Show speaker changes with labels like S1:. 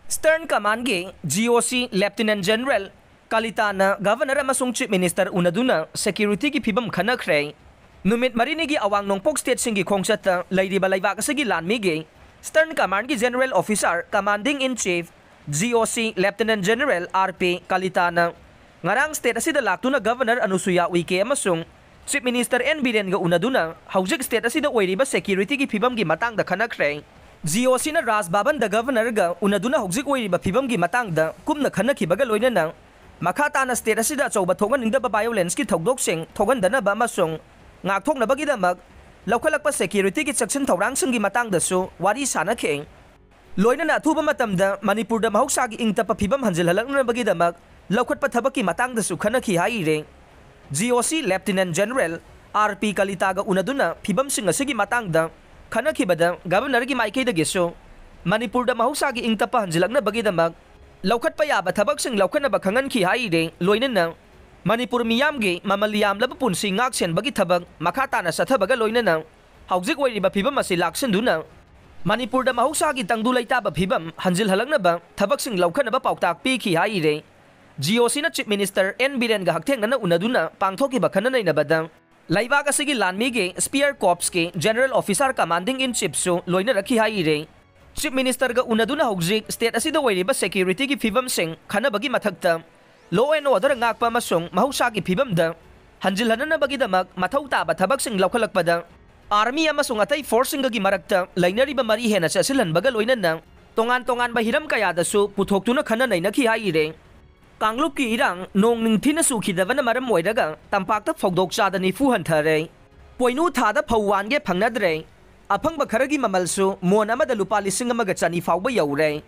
S1: Stern Command gi GOC Lieutenant General Kalitāna Governor amasung Chief Minister unaduna security gi phibam khanakhrei. Numit marini gi awang nongpok state singi khongsat leiriba laibak asigi lanmi gi Stern Command gi General Officer Commanding in Chief GOC Lieutenant General RP Kalitāna ngarang state asida laktuna Governor Anusuya Uike amasung Chief Minister N Biren ga unaduna haujik state asida oiriba security gi phibam gi matangda khanakhrei. GOC na Ras Bhaban da Governor ga unaduna haujik oiriba phibam gi matangda kumna khanakhibaga loinana makhatana state asida chauba thoganingdaba violence ki thogdoksing thogandanaba amasung ngakthoknabagidamag lawkhalakpa security ki section thawrangsingi matangdasu wari sanakhe. Loinana athuba matamda Manipurda mahausa gi ingtapa phibam hanjilhalaknabagidamag lawkhatpa thabakki matangdasu khanakhi haire. GOC Lieutenant General RP Kalita ga unaduna phibam sing asigi matangda khanakhibada Governor gi maikaidagisu Manipurda mahausa gi ingtapa hanjilaknabagidamag lawkhatpa yaba thabak sing lawkhanaba khangankhi haire. Loinana Manipur miyam gi mamaliyam laba punsi ngaksen bagi thabak makhatana sathabaga loinana haujik oiriba phibam asi laksinduna Manipurda mahausa gi tangdu laitaba phibam hanjil halaknaba thabak sing lawkhanaba pauktak pikhi haire. GOC na Chief Minister N Biren ga hakthengana unaduna pangthokiba khananainabada laibak asigi lanmi gi Spear Corps ki General Officer Commanding in Chief su loina rakhi haire. Chief Minister ga unaduna haujik state asida oiriba security gi phibam sing khanabagi mathakta law and order ngakpa masung mahausa gi phibam da hanjilhananabagidamag mathau taba thabak sing lawkhalakpada army amasung atai forcing gi marakta lainariba mari hena chasilhanbaga loinana tongan ba hiram kayadasu puthoktuna khananainakhi haire. Kanglup ki irang nong ningthina sukhidabana maram oiraga tampakta fogdok chada nifu hanthare poinu thada phawwan ge phangnadre aphangba kharagi mamalsu mon amada lupa lising amaga chani fawba yaure.